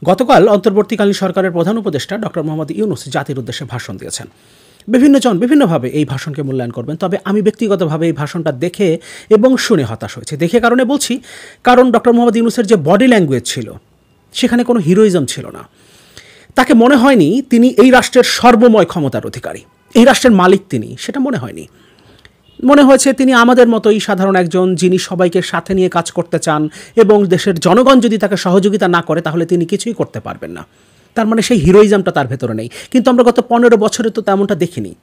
গতকাল অন্তর্বর্তীকালীন সরকারের প্রধান উপদেষ্টা ডক্টর মোহাম্মদ ইউনূস জাতির উদ্দেশ্যে ভাষণ দিয়েছেন। বিভিন্নজন বিভিন্নভাবে এই ভাষণকে মূল্যায়ন করবেন, তবে আমি ব্যক্তিগতভাবে এই ভাষণটা দেখে এবং শুনে হতাশ হয়েছি। দেখে কারণে বলছি, কারণ ডক্টর মোহাম্মদ ইউনূসের যে বডি ল্যাঙ্গুয়েজ ছিল সেখানে কোনো হিরোইজম ছিল না। তাকে মনে হয়নি তিনি এই রাষ্ট্রের সর্বময় ক্ষমতার অধিকারী, এই রাষ্ট্রের মালিক তিনি, সেটা মনে হয়নি। মনে হয়েছে তিনি আমাদের মতোই সাধারণ একজন, যিনি সবাইকে সাথে নিয়ে কাজ করতে চান এবং দেশের জনগণ যদি তাকে সহযোগিতা না করে তাহলে তিনি কিছুই করতে পারবেন না। তার মানে সেই হিরোইজমটা তার ভেতরে নেই। কিন্তু আমরা গত 15 বছরে তো তেমনটা দেখিনি।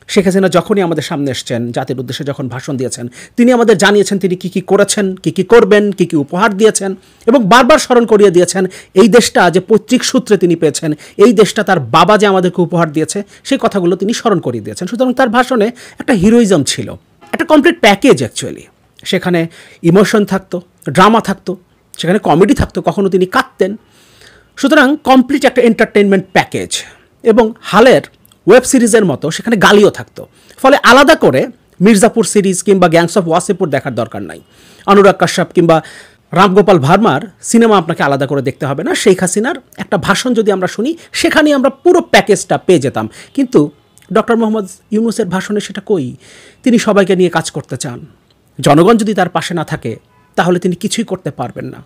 শেখ হাসিনা যখনই আমাদের সামনে এসছেন, জাতির উদ্দেশ্যে যখন ভাষণ দিয়েছেন, তিনি আমাদের জানিয়েছেন তিনি কী কী করেছেন, কী কী করবেন, কী কী উপহার দিয়েছেন এবং বারবার স্মরণ করিয়ে দিয়েছেন এই দেশটা যে পৈতৃক সূত্রে তিনি পেয়েছেন, এই দেশটা তার বাবা যে আমাদেরকে উপহার দিয়েছে, সেই কথাগুলো তিনি স্মরণ করিয়ে দিয়েছেন। সুতরাং তার ভাষণে একটা হিরোইজম ছিল, একটা কমপ্লিট প্যাকেজ অ্যাকচুয়ালি। সেখানে ইমোশন থাকতো, ড্রামা থাকতো, সেখানে কমেডি থাকতো, কখনো তিনি কাঁদতেন। সুতরাং কমপ্লিট একটা এন্টারটেনমেন্ট প্যাকেজ। এবং হালের ওয়েব সিরিজের মতো সেখানে গালিও থাকতো। ফলে আলাদা করে মির্জাপুর সিরিজ কিংবা গ্যাংস অফ ওয়াসিপুর দেখার দরকার নাই। অনুরাগ কাশ্যপ কিংবা রামগোপাল ভার্মার সিনেমা আপনাকে আলাদা করে দেখতে হবে না। শেখ হাসিনার একটা ভাষণ যদি আমরা শুনি, সেখানে আমরা পুরো প্যাকেজটা পেয়ে যেতাম। কিন্তু ডক্টর মোহাম্মদ ইউনূসের ভাষণে সেটা কই? তিনি সবাইকে নিয়ে কাজ করতে চান। জনগণ যদি তার পাশে না থাকে তাহলে তিনি কিছুই করতে পারবেন না।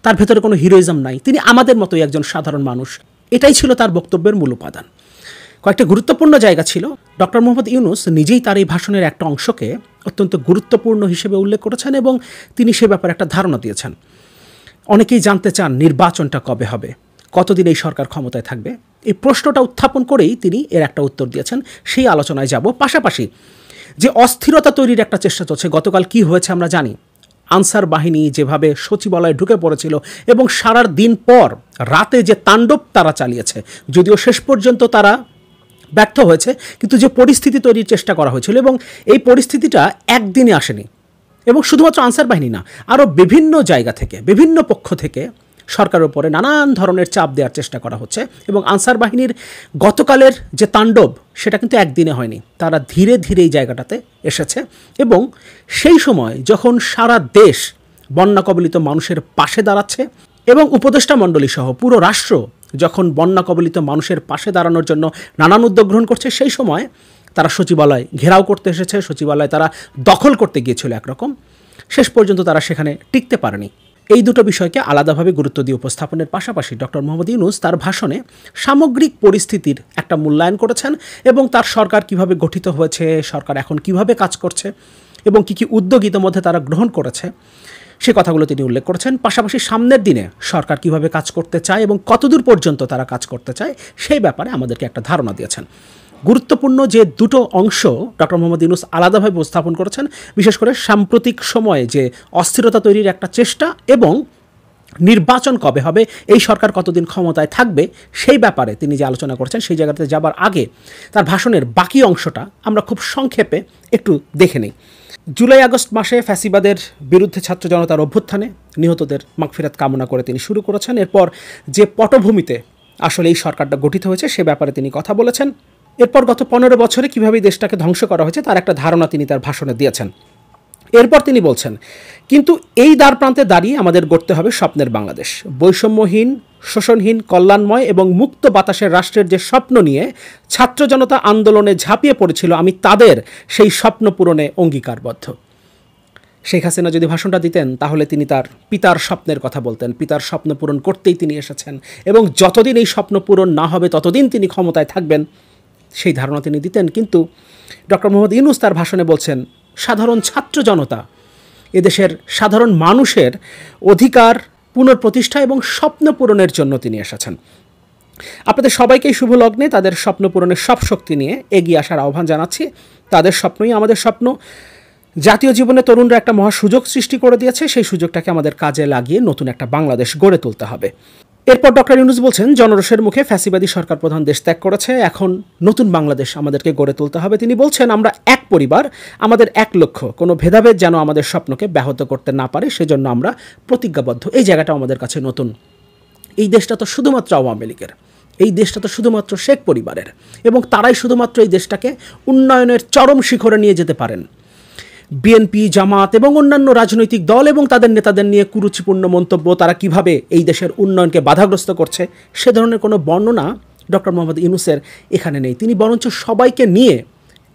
তার ভেতরে কোনো হিরোইজম নাই, তিনি আমাদের মতোই একজন সাধারণ মানুষ। এটাই ছিল তার বক্তব্যের মূল উপাদান। কয়েকটা গুরুত্বপূর্ণ জায়গা ছিল। ডক্টর মোহাম্মদ ইউনূস নিজেই তার এই ভাষণের একটা অংশকে অত্যন্ত গুরুত্বপূর্ণ হিসেবে উল্লেখ করেছেন এবং তিনি সে ব্যাপারে একটা ধারণা দিয়েছেন। অনেকেই জানতে চান নির্বাচনটা কবে হবে, কতদিন এই সরকার ক্ষমতায় থাকবে। এই প্রশ্নটা উত্থাপন করেই তিনি এর একটা উত্তর দিয়েছেন। সেই আলোচনায় যাব। পাশাপাশি যে অস্থিরতা তৈরির একটা চেষ্টা চলছে, গতকাল কি হয়েছে আমরা জানি। আনসার বাহিনী যেভাবে সচিবালয়ে ঢুকে পড়েছিল এবং সারা দিন পর রাতে যে তাণ্ডব তারা চালিয়েছে, যদিও শেষ পর্যন্ত তারা ব্যর্থ হয়েছে, কিন্তু যে পরিস্থিতি তৈরির চেষ্টা করা হয়েছিল এবং এই পরিস্থিতিটা একদিনে আসেনি। এবং শুধুমাত্র আনসার বাহিনী না, আরও বিভিন্ন জায়গা থেকে, বিভিন্ন পক্ষ থেকে সরকারের উপরে নানান ধরনের চাপ দেওয়ার চেষ্টা করা হচ্ছে। এবং আনসার বাহিনীর গতকালের যে তাণ্ডব, সেটা কিন্তু একদিনে হয়নি, তারা ধীরে ধীরে এই জায়গাটাতে এসেছে। এবং সেই সময় যখন সারা দেশ বন্যা কবলিত মানুষের পাশে দাঁড়াচ্ছে এবং উপদেষ্টা মণ্ডলী সহ পুরো রাষ্ট্র যখন বন্যা কবলিত মানুষের পাশে দাঁড়ানোর জন্য নানান উদ্যোগ গ্রহণ করছে, সেই সময় তারা সচিবালয় ঘেরাও করতে এসেছে, সচিবালয় তারা দখল করতে গিয়েছিল একরকম। শেষ পর্যন্ত তারা সেখানে টিকতে পারেনি। এই দুটো বিষয়কে আলাদাভাবে গুরুত্ব দিয়ে উপস্থাপনের পাশাপাশি ডক্টর মোহাম্মদ ইউনূস তার ভাষণে সামগ্রিক পরিস্থিতির একটা মূল্যায়ন করেছেন এবং তার সরকার কিভাবে গঠিত হয়েছে, সরকার এখন কিভাবে কাজ করছে এবং কী কী উদ্যোগ ইতিমধ্যে তারা গ্রহণ করেছে, সে কথাগুলো তিনি উল্লেখ করেছেন। পাশাপাশি সামনের দিনে সরকার কিভাবে কাজ করতে চায় এবং কতদূর পর্যন্ত তারা কাজ করতে চায়, সেই ব্যাপারে আমাদেরকে একটা ধারণা দিয়েছেন। গুরুত্বপূর্ণ যে দুটো অংশ ডক্টর মোহাম্মদ ইউনূস আলাদাভাবে উপস্থাপন করেছেন, বিশেষ করে সাম্প্রতিক সময়ে যে অস্থিরতা তৈরির একটা চেষ্টা এবং নির্বাচন কবে হবে, এই সরকার কতদিন ক্ষমতায় থাকবে, সেই ব্যাপারে তিনি যে আলোচনা করেছেন, সেই জায়গাতে যাবার আগে তার ভাষণের বাকি অংশটা আমরা খুব সংক্ষেপে একটু দেখে নিই। জুলাই আগস্ট মাসে ফ্যাসিবাদের বিরুদ্ধে ছাত্র জনতার অভ্যুত্থানে নিহতদের মাগফিরাত কামনা করে তিনি শুরু করেছেন। এরপর যে পটভূমিতে আসলে এই সরকারটা গঠিত হয়েছে সে ব্যাপারে তিনি কথা বলেছেন। এরপর গত 15 বছরে কীভাবে দেশটাকে ধ্বংস করা হয়েছে তার একটা ধারণা তিনি তার ভাষণে দিয়েছেন। এরপর তিনি বলছেন, কিন্তু এই দ্বার প্রান্তে দাঁড়িয়ে আমাদের গড়তে হবে স্বপ্নের বাংলাদেশ। বৈষম্যহীন, শোষণহীন, কল্যাণময় এবং মুক্ত বাতাসের রাষ্ট্রের যে স্বপ্ন নিয়ে ছাত্র জনতা আন্দোলনে ঝাঁপিয়ে পড়েছিল, আমি তাদের সেই স্বপ্ন পূরণে অঙ্গীকারবদ্ধ। শেখ হাসিনা যদি ভাষণটা দিতেন তাহলে তিনি তার পিতার স্বপ্নের কথা বলতেন। পিতার স্বপ্ন পূরণ করতেই তিনি এসেছেন এবং যতদিন এই স্বপ্ন পূরণ না হবে ততদিন তিনি ক্ষমতায় থাকবেন, সেই ধারণা তিনি দিতেন। কিন্তু ডক্টর মোহাম্মদ ইউনূস তার ভাষণে বলছেন, সাধারণ ছাত্র জনতা, এদেশের সাধারণ মানুষের অধিকার পুনঃপ্রতিষ্ঠা এবং স্বপ্ন পূরণের জন্য তিনি এসেছেন। আপনাদের সবাইকেই শুভ লগ্নে তাদের স্বপ্ন পূরণের সব শক্তি নিয়ে এগিয়ে আসার আহ্বান জানাচ্ছি। তাদের স্বপ্নই আমাদের স্বপ্ন। জাতীয় জীবনে তরুণরা একটা মহা সুযোগ সৃষ্টি করে দিয়েছে, সেই সুযোগটাকে আমাদের কাজে লাগিয়ে নতুন একটা বাংলাদেশ গড়ে তুলতে হবে। এরপর ডক্টর ইউনূস বলছেন, জনরোষের মুখে ফ্যাসিবাদী সরকার প্রধান দেশ ত্যাগ করেছে, এখন নতুন বাংলাদেশ আমাদেরকে গড়ে তুলতে হবে। তিনি বলছেন, আমরা এক পরিবার, আমাদের এক লক্ষ্য, কোনো ভেদাভেদ যেন আমাদের স্বপ্নকে ব্যাহত করতে না পারে, সেজন্য আমরা প্রতিজ্ঞাবদ্ধ। এই জায়গাটা আমাদের কাছে নতুন। এই দেশটা তো শুধুমাত্র আওয়ামী লীগের, এই দেশটা তো শুধুমাত্র শেখ পরিবারের, এবং তারাই শুধুমাত্র এই দেশটাকে উন্নয়নের চরম শিখরে নিয়ে যেতে পারেন। বিএনপি, জামাত এবং অন্যান্য রাজনৈতিক দল এবং তাদের নেতাদের নিয়ে কুরুচিপূর্ণ মন্তব্য, তারা কিভাবে এই দেশের উন্নয়নকে বাধাগ্রস্ত করছে, সে ধরনের কোনো বর্ণনা ডক্টর মোহাম্মদ ইউনূসের এখানে নেই। তিনি বরঞ্চ সবাইকে নিয়ে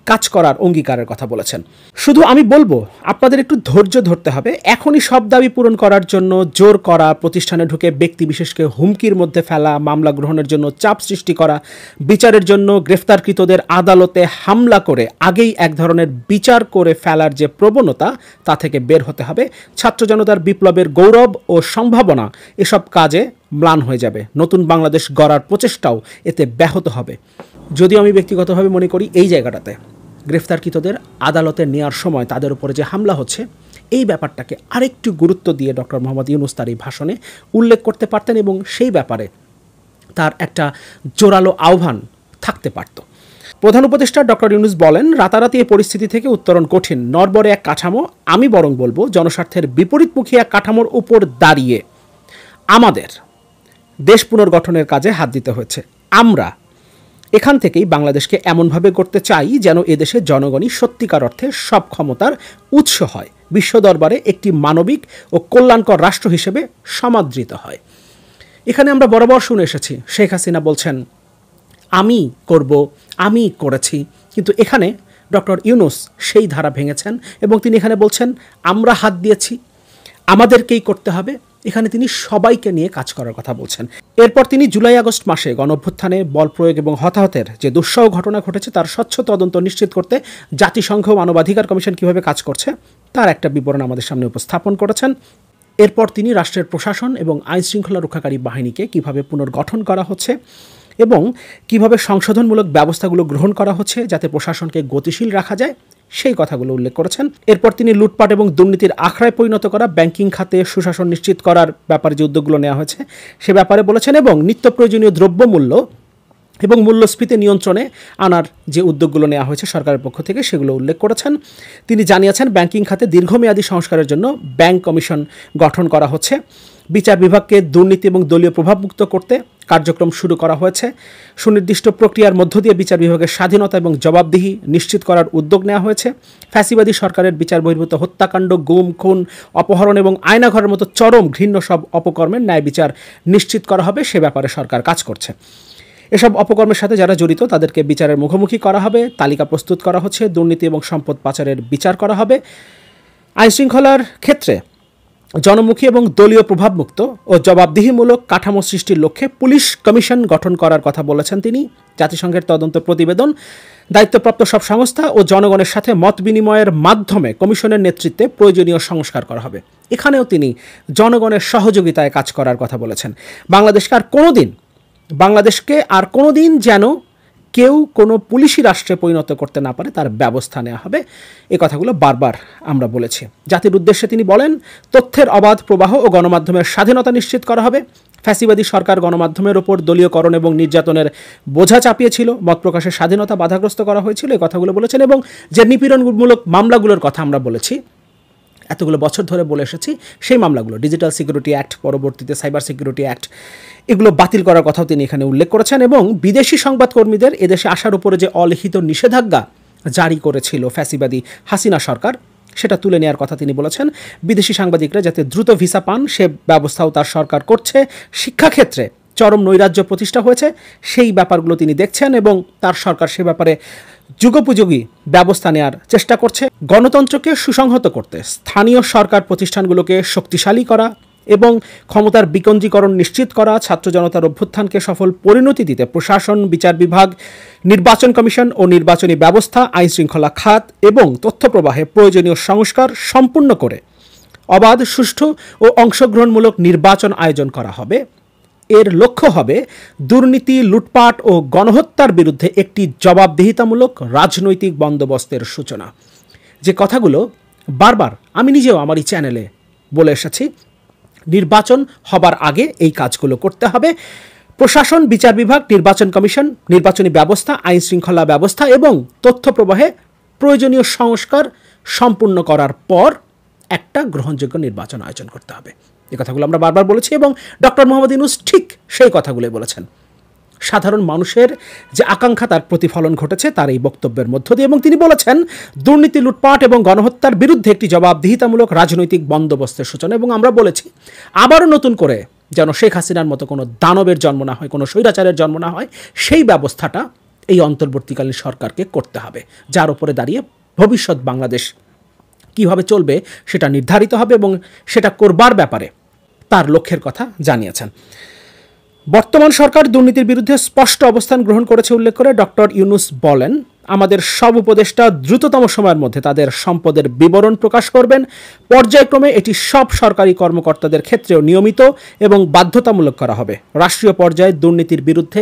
কাজ করার অঙ্গীকারের কথা বলেছেন। শুধু আমি বলবো, আপনাদের একটু ধৈর্য ধরতে হবে। এখনই সব দাবি পূরণ করার জন্য জোর করা, প্রতিষ্ঠানে ঢুকে ব্যক্তি বিশেষকে হুমকির মধ্যে ফেলা, মামলা গ্রহণের জন্য চাপ সৃষ্টি করা, বিচারের জন্য গ্রেফতারকৃতদের আদালতে হামলা করে আগেই এক ধরনের বিচার করে ফেলার যে প্রবণতা, তা থেকে বের হতে হবে। ছাত্র জনতার বিপ্লবের গৌরব ও সম্ভাবনা এসব কাজে ম্লান হয়ে যাবে। নতুন বাংলাদেশ গড়ার প্রচেষ্টাও এতে ব্যাহত হবে। যদিও আমি ব্যক্তিগতভাবে মনে করি এই জায়গাটাতে গ্রেফতারকৃতদের আদালতে নেওয়ার সময় তাদের উপরে যে হামলা হচ্ছে, এই ব্যাপারটাকে আরেকটু গুরুত্ব দিয়ে ডক্টর মোহাম্মদ ইউনূস তার এই ভাষণে উল্লেখ করতে পারতেন এবং সেই ব্যাপারে তার একটা জোরালো আহ্বান থাকতে পারত। প্রধান উপদেষ্টা ডক্টর ইউনূস বলেন, রাতারাতি এই পরিস্থিতি থেকে উত্তরণ কঠিন। নড়বড়ে এক কাঠামো, আমি বরং বলবো জনস্বার্থের বিপরীতমুখী এক কাঠামোর উপর দাঁড়িয়ে আমাদের দেশ পুনর্গঠনের কাজে হাত দিতে হয়েছে। আমরা এখান থেকেই বাংলাদেশকে এমনভাবে করতে চাই যেন এদেশের জনগণই সত্যিকার অর্থে সব ক্ষমতার উৎস হয়, বিশ্ব দরবারে একটি মানবিক ও কল্যাণকর রাষ্ট্র হিসেবে সমাদৃত হয়। এখানে আমরা বরাবর শুনে এসেছি শেখ হাসিনা বলছেন আমি করব, আমি করেছি, কিন্তু এখানে ডক্টর ইউনূস সেই ধারা ভেঙেছেন এবং তিনি এখানে বলছেন আমরা হাত দিয়েছি, আমাদেরকেই করতে হবে। এখানে তিনি সবাইকে নিয়ে কাজ করার কথা বলছেন। এরপর তিনি জুলাই আগস্ট মাসে গণঅভ্যুত্থানে বল প্রয়োগ এবং হতাহতের যে দুঃসহ ঘটনা ঘটেছে তার স্বচ্ছ তদন্ত নিশ্চিত করতে জাতিসংঘ মানবাধিকার কমিশন কিভাবে কাজ করছে তার একটা বিবরণ আমাদের সামনে উপস্থাপন করেছেন। এরপর তিনি রাষ্ট্রের প্রশাসন এবং আইন শৃঙ্খলা রক্ষাকারী বাহিনীকে কিভাবে পুনর্গঠন করা হচ্ছে এবং কিভাবে সংশোধনমূলক ব্যবস্থাগুলো গ্রহণ করা হচ্ছে যাতে প্রশাসনকে গতিশীল রাখা যায়, সেই কথাগুলো উল্লেখ করেছেন। এরপর তিনি লুটপাট এবং দুর্নীতির আখড়ায় পরিণত করা ব্যাংকিং খাতে সুশাসন নিশ্চিত করার ব্যাপারে যে উদ্যোগগুলো নেওয়া হয়েছে সে ব্যাপারে বলেছেন এবং নিত্য প্রয়োজনীয় দ্রব্যমূল্য এবং মূল্যস্ফীতি নিয়ন্ত্রণে আনার যে উদ্যোগগুলো নেওয়া হয়েছে সরকারের পক্ষ থেকে সেগুলো উল্লেখ করেছেন। তিনি জানিয়েছেন ব্যাংকিং খাতে দীর্ঘমেয়াদী সংস্কারের জন্য ব্যাংক কমিশন গঠন করা হচ্ছে। বিচার বিভাগকে দুর্নীতি এবং দলীয় প্রভাবমুক্ত করতে কার্যক্রম শুরু করা হয়েছে। সুনির্দিষ্ট প্রক্রিয়ার মধ্য দিয়ে বিচার বিভাগের স্বাধীনতা এবং জবাবদিহি নিশ্চিত করার উদ্যোগ নেওয়া হয়েছে। ফ্যাসিবাদী সরকারের বিচার বহির্ভূত হত্যাকাণ্ড, গুম, খুন, অপহরণ এবং আয়নাঘরের মতো চরম ঘৃণ্য সব অপকর্মের ন্যায় বিচার নিশ্চিত করা হবে, সে ব্যাপারে সরকার কাজ করছে। এসব অপকর্মের সাথে যারা জড়িত তাদেরকে বিচারের মুখোমুখি করা হবে, তালিকা প্রস্তুত করা হচ্ছে, দুর্নীতি এবং সম্পদ পাচারের বিচার করা হবে। আইনশৃঙ্খলার ক্ষেত্রে জনমুখী এবং দলীয় প্রভাবমুক্ত ও জবাবদিহিমূলক কাঠামো সৃষ্টির লক্ষ্যে পুলিশ কমিশন গঠন করার কথা বলেছেন তিনি। জাতিসংঘের তদন্ত প্রতিবেদন, দায়িত্বপ্রাপ্ত সব সংস্থা ও জনগণের সাথে মত বিনিময়ের মাধ্যমে কমিশনের নেতৃত্বে প্রয়োজনীয় সংস্কার করা হবে। এখানেও তিনি জনগণের সহযোগিতায় কাজ করার কথা বলেছেন। বাংলাদেশকে আর কোনোদিন যেন কেউ কোনো পুলিশি রাষ্ট্রে পরিণত করতে না পারে তার ব্যবস্থা নেওয়া হবে। এ কথাগুলো বারবার আমরা বলেছি। জাতির উদ্দেশ্যে তিনি বলেন, তথ্যের অবাধ প্রবাহ ও গণমাধ্যমের স্বাধীনতা নিশ্চিত করা হবে। ফ্যাসিবাদী সরকার গণমাধ্যমের ওপর দলীয়করণ এবং নির্যাতনের বোঝা চাপিয়েছিল, মত প্রকাশের স্বাধীনতা বাধাগ্রস্ত করা হয়েছিল, এই কথাগুলো বলেছেন। এবং যে নিপীড়নমূলক মামলাগুলোর কথা আমরা বলেছি, এতগুলো বছর ধরে বলে এসেছি, সেই মামলাগুলো ডিজিটাল সিকিউরিটি অ্যাক্ট, পরবর্তীতে সাইবার সিকিউরিটি অ্যাক্ট, এগুলো বাতিল করার কথাও তিনি এখানে উল্লেখ করেছেন। এবং বিদেশি সংবাদকর্মীদের এদেশে আসার উপরে যে অলিখিত নিষেধাজ্ঞা জারি করেছিল ফ্যাসিবাদী হাসিনা সরকার, সেটা তুলে নেওয়ার কথা তিনি বলেছেন। বিদেশি সাংবাদিকরা যাতে দ্রুত ভিসা পান সে ব্যবস্থাও তার সরকার করছে। শিক্ষাক্ষেত্রে চরম নৈরাজ্য প্রতিষ্ঠা হয়েছে, সেই ব্যাপারগুলো তিনি দেখছেন এবং তার সরকার সে ব্যাপারে যুগোপযোগী ব্যবস্থা নেওয়ার চেষ্টা করছে। গণতন্ত্রকে সুসংহত করতে স্থানীয় সরকার প্রতিষ্ঠানগুলোকে শক্তিশালী করা এবং ক্ষমতার বিকেন্দ্রীকরণ নিশ্চিত করা, ছাত্র জনতার অভ্যুত্থানকে সফল পরিণতি দিতে প্রশাসন, বিচার বিভাগ, নির্বাচন কমিশন ও নির্বাচনী ব্যবস্থা, আইন শৃঙ্খলা খাত এবং তথ্য প্রবাহে প্রয়োজনীয় সংস্কার সম্পূর্ণ করে অবাধ, সুষ্ঠু ও অংশগ্রহণমূলক নির্বাচন আয়োজন করা হবে। এর লক্ষ্য হবে দুর্নীতি, লুটপাট ও গণহত্যার বিরুদ্ধে একটি জবাবদিহিতামূলক রাজনৈতিক বন্দোবস্তের সূচনা। যে কথাগুলো বারবার আমি নিজেও আমার এই চ্যানেলে বলে এসেছি, নির্বাচন হবার আগে এই কাজগুলো করতে হবে। প্রশাসন, বিচার বিভাগ, নির্বাচন কমিশন, নির্বাচনী ব্যবস্থা, আইন শৃঙ্খলা ব্যবস্থা এবং তথ্য প্রবাহে প্রয়োজনীয় সংস্কার সম্পূর্ণ করার পর একটা গ্রহণযোগ্য নির্বাচন আয়োজন করতে হবে। এই কথাগুলো আমরা বারবার বলেছি এবং ডক্টর মোহাম্মদ ইউনূস ঠিক সেই কথাগুলোই বলেছেন। সাধারণ মানুষের যে আকাঙ্ক্ষা তার প্রতিফলন ঘটেছে তার এই বক্তব্যের মধ্য দিয়ে। এবং তিনি বলেছেন দুর্নীতি, লুটপাট এবং গণহত্যার বিরুদ্ধে একটি জবাবদিহিতামূলক রাজনৈতিক বন্দোবস্তের সূচনা। এবং আমরা বলেছি আবারও নতুন করে যেন শেখ হাসিনার মতো কোনো দানবের জন্ম না হয়, কোনো স্বৈরাচারের জন্ম না হয়, সেই ব্যবস্থাটা এই অন্তর্বর্তীকালীন সরকারকে করতে হবে, যার উপরে দাঁড়িয়ে ভবিষ্যৎ বাংলাদেশ কীভাবে চলবে সেটা নির্ধারিত হবে। এবং সেটা করবার ব্যাপারে তার লক্ষ্যের কথা জানিয়েছেন। বর্তমান সরকার দুর্নীতির বিরুদ্ধে স্পষ্ট অবস্থান গ্রহণ করেছে উল্লেখ করে ডক্টর ইউনূস বলেন, আমাদের সব উপদেষ্টা দ্রুততম সময়ের মধ্যে তাদের সম্পদের বিবরণ প্রকাশ করবেন। পর্যায়ক্রমে এটি সব সরকারি কর্মকর্তাদের ক্ষেত্রেও নিয়মিত এবং বাধ্যতামূলক করা হবে। রাষ্ট্রীয় পর্যায়ে দুর্নীতির বিরুদ্ধে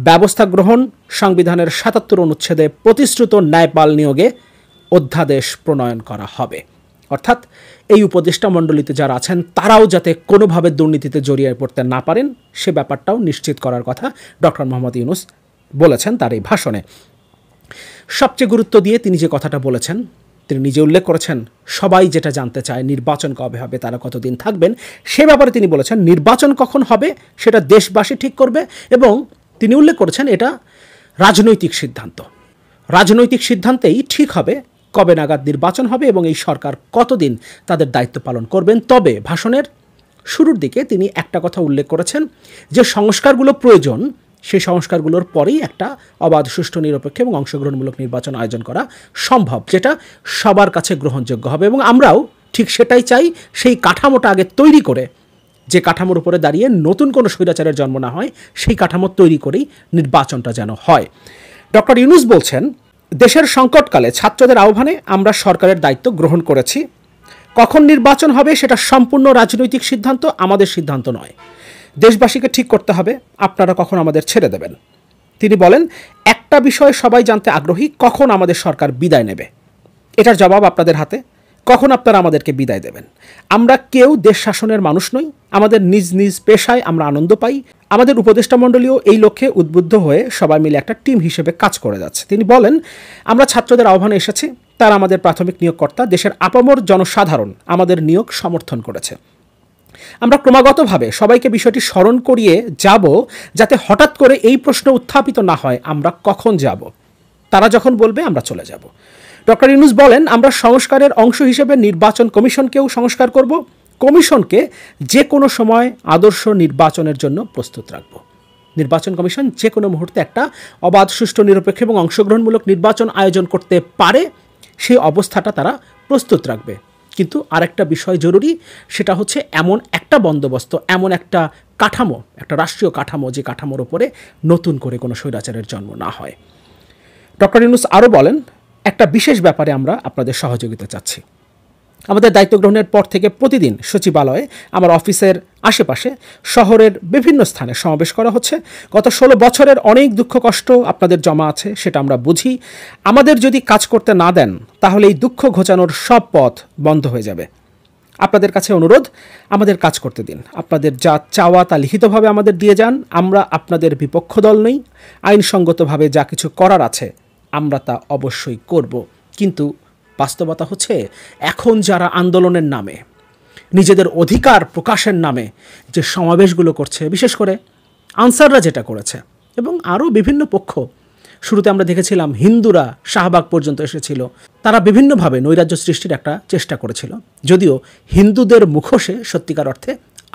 ব্যবস্থা গ্রহণ, সংবিধানের ৭৭ অনুচ্ছেদে প্রতিশ্রুত ন্যায়পাল নিয়োগে অধ্যাদেশ প্রণয়ন করা হবে। অর্থাৎ এই উপদেষ্টা মণ্ডলীতে যারা আছেন তারাও যাতে কোনোভাবে দুর্নীতিতে জড়িয়ে পড়তে না পারেন সে ব্যাপারটাও নিশ্চিত করার কথা ডক্টর মোহাম্মদ ইউনূস বলেছেন তার এই ভাষণে। সবচেয়ে গুরুত্ব দিয়ে তিনি যে কথাটা বলেছেন, তিনি নিজে উল্লেখ করেছেন সবাই যেটা জানতে চায় নির্বাচন কবে হবে, তারা কতদিন থাকবেন, সে ব্যাপারে তিনি বলেছেন নির্বাচন কখন হবে সেটা দেশবাসী ঠিক করবে। এবং তিনি উল্লেখ করেছেন এটা রাজনৈতিক সিদ্ধান্ত, রাজনৈতিক সিদ্ধান্তেই ঠিক হবে কবে নাগাদ নির্বাচন হবে এবং এই সরকার কতদিন তাদের দায়িত্ব পালন করবেন। তবে ভাষণের শুরুর দিকে তিনি একটা কথা উল্লেখ করেছেন যে সংস্কারগুলো প্রয়োজন, সেই সংস্কারগুলোর পরেই একটা অবাধ, সুষ্ঠু, নিরপেক্ষ এবং অংশগ্রহণমূলক নির্বাচন আয়োজন করা সম্ভব, যেটা সবার কাছে গ্রহণযোগ্য হবে। এবং আমরাও ঠিক সেটাই চাই, সেই কাঠামোটা আগে তৈরি করে, যে কাঠামোর উপরে দাঁড়িয়ে নতুন কোনো স্বৈরাচারের জন্ম না হয়, সেই কাঠামো তৈরি করেই নির্বাচনটা যেন হয়। ডক্টর ইউনূস বলছেন, দেশের সংকটকালে ছাত্রদের আহ্বানে আমরা সরকারের দায়িত্ব গ্রহণ করেছি। কখন নির্বাচন হবে সেটা সম্পূর্ণ রাজনৈতিক সিদ্ধান্ত, আমাদের সিদ্ধান্ত নয়। দেশবাসীকে ঠিক করতে হবে আপনারা কখন আমাদের ছেড়ে দেবেন। তিনি বলেন, একটা বিষয় সবাই জানতে আগ্রহী, কখন আমাদের সরকার বিদায় নেবে। এটার জবাব আপনাদের হাতে, কখন আপনারা আমাদেরকে বিদায় দেবেন। আমরা কেউ দেশ শাসনের মানুষ নই, আমাদের নিজ নিজ পেশায় আমরা আনন্দ পাই। আমাদের উপদেষ্টা মণ্ডলীও এই লক্ষ্যে উদ্বুদ্ধ হয়ে সবাই মিলে একটা টিম হিসেবে কাজ করে যাচ্ছে। তিনি বলেন, আমরা ছাত্রদের আহ্বানে এসেছি, তারা আমাদের প্রাথমিক নিয়োগকর্তা, দেশের আপামর জনসাধারণ আমাদের নিয়োগ সমর্থন করেছে। আমরা ক্রমাগতভাবে সবাইকে বিষয়টি স্মরণ করিয়ে যাব, যাতে হঠাৎ করে এই প্রশ্ন উত্থাপিত না হয় আমরা কখন যাব। তারা যখন বলবে আমরা চলে যাব। ডক্টর ইউনূস বলেন, আমরা সংস্কারের অংশ হিসেবে নির্বাচন কমিশনকেও সংস্কার করব। কমিশনকে যে কোনো সময় আদর্শ নির্বাচনের জন্য প্রস্তুত রাখব। নির্বাচন কমিশন যে কোনো মুহূর্তে একটা অবাধ, সুষ্ঠু, নিরপেক্ষ এবং অংশগ্রহণমূলক নির্বাচন আয়োজন করতে পারে, সেই অবস্থাটা তারা প্রস্তুত রাখবে। কিন্তু আরেকটা বিষয় জরুরি, সেটা হচ্ছে এমন একটা বন্দোবস্ত, এমন একটা কাঠামো, একটা রাষ্ট্রীয় কাঠামো, যে কাঠামোর উপরে নতুন করে কোনো স্বৈরাচারের জন্ম না হয়। ডক্টর ইউনূস আরও বলেন, একটা বিশেষ ব্যাপারে আমরা আপনাদের সহযোগিতা চাচ্ছি। আমাদের দায়িত্ব গ্রহণের পর থেকে প্রতিদিন সচিবালয়ে, আমার অফিসের আশেপাশে, শহরের বিভিন্ন স্থানে সমাবেশ করা হচ্ছে। গত 16 বছরের অনেক দুঃখ কষ্ট আপনাদের জমা আছে, সেটা আমরা বুঝি। আমাদের যদি কাজ করতে না দেন তাহলে এই দুঃখ ঘোচানোর সব পথ বন্ধ হয়ে যাবে। আপনাদের কাছে অনুরোধ, আমাদের কাজ করতে দিন। আপনাদের যা চাওয়া তা লিখিতভাবে আমাদের দিয়ে যান। আমরা আপনাদের বিপক্ষ দল নই। আইনসঙ্গতভাবে যা কিছু করার আছে আমরা তা অবশ্যই করব। কিন্তু বাস্তবতা হচ্ছে, এখন যারা আন্দোলনের নামে, নিজেদের অধিকার প্রকাশের নামে যে সমাবেশগুলো করছে, বিশেষ করে আনসাররা যেটা করেছে এবং আরও বিভিন্ন পক্ষ, শুরুতে আমরা দেখেছিলাম হিন্দুরা শাহবাগ পর্যন্ত এসেছিল, তারা বিভিন্নভাবে নৈরাজ্য সৃষ্টির একটা চেষ্টা করেছিল। যদিও হিন্দুদের মুখোশে সত্যিকার অর্থে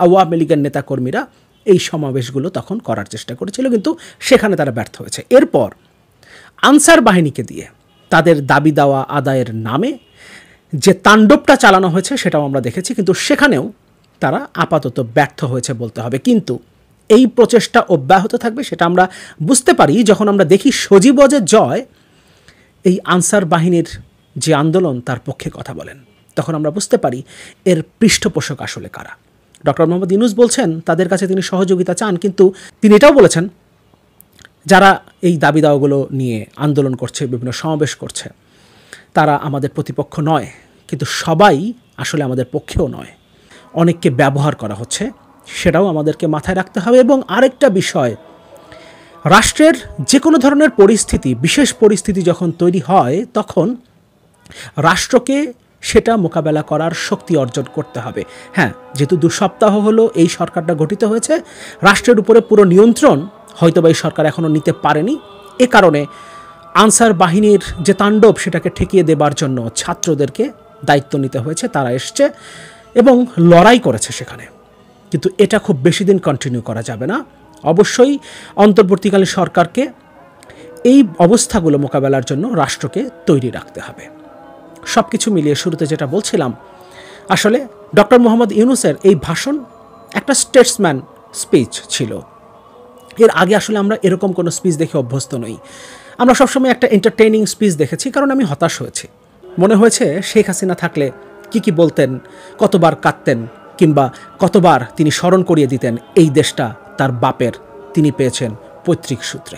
আওয়ামী লীগের নেতাকর্মীরা এই সমাবেশগুলো তখন করার চেষ্টা করেছিল, কিন্তু সেখানে তারা ব্যর্থ হয়েছে। এরপর আনসার বাহিনীকে দিয়ে তাদের দাবি দাওয়া আদায়ের নামে যে তাণ্ডবটা চালানো হয়েছে সেটাও আমরা দেখেছি, কিন্তু সেখানেও তারা আপাতত ব্যর্থ হয়েছে বলতে হবে। কিন্তু এই প্রচেষ্টা অব্যাহত থাকবে সেটা আমরা বুঝতে পারি যখন আমরা দেখি সজীবজের জয় এই আনসার বাহিনীর যে আন্দোলন তার পক্ষে কথা বলেন, তখন আমরা বুঝতে পারি এর পৃষ্ঠপোষক আসলে কারা। ডক্টর মোহাম্মদ ইউনূস বলছেন তাদের কাছে তিনি সহযোগিতা চান, কিন্তু তিনি এটাও বলেছেন যারা এই দাবি দাওয়াগুলো নিয়ে আন্দোলন করছে, বিভিন্ন সমাবেশ করছে, তারা আমাদের প্রতিপক্ষ নয়, কিন্তু সবাই আসলে আমাদের পক্ষেও নয়। অনেককে ব্যবহার করা হচ্ছে, সেটাও আমাদেরকে মাথায় রাখতে হবে। এবং আরেকটা বিষয়, রাষ্ট্রের যে কোনো ধরনের পরিস্থিতি, বিশেষ পরিস্থিতি যখন তৈরি হয়, তখন রাষ্ট্রকে সেটা মোকাবেলা করার শক্তি অর্জন করতে হবে। হ্যাঁ, যেহেতু 2 সপ্তাহ হলো এই সরকারটা গঠিত হয়েছে, রাষ্ট্রের উপরে পুরো নিয়ন্ত্রণ হয়তোবা এই সরকার এখনও নিতে পারেনি। এ কারণে আনসার বাহিনীর যে তাণ্ডব সেটাকে ঠেকিয়ে দেবার জন্য ছাত্রদেরকে দায়িত্ব নিতে হয়েছে। তারা এসছে এবং লড়াই করেছে সেখানে। কিন্তু এটা খুব বেশি দিন কন্টিনিউ করা যাবে না। অবশ্যই অন্তর্বর্তীকালীন সরকারকে এই অবস্থাগুলো মোকাবেলার জন্য রাষ্ট্রকে তৈরি রাখতে হবে। সব কিছু মিলিয়ে শুরুতে যেটা বলছিলাম, আসলে ডক্টর মোহাম্মদ ইউনূসের এই ভাষণ একটা স্টেটসম্যান স্পিচ ছিল। এর আগে আসলে আমরা এরকম কোনো স্পিচ দেখে অভ্যস্ত নই। আমরা সবসময় একটা এন্টারটেইনিং স্পিচ দেখেছি, কারণ আমি হতাশ হয়েছি। মনে হয়েছে শেখ হাসিনা থাকলে কি বলতেন, কতবার কাঁদতেন, কিংবা কতবার তিনি স্মরণ করিয়ে দিতেন এই দেশটা তার বাপের, তিনি পেয়েছেন পৈতৃক সূত্রে।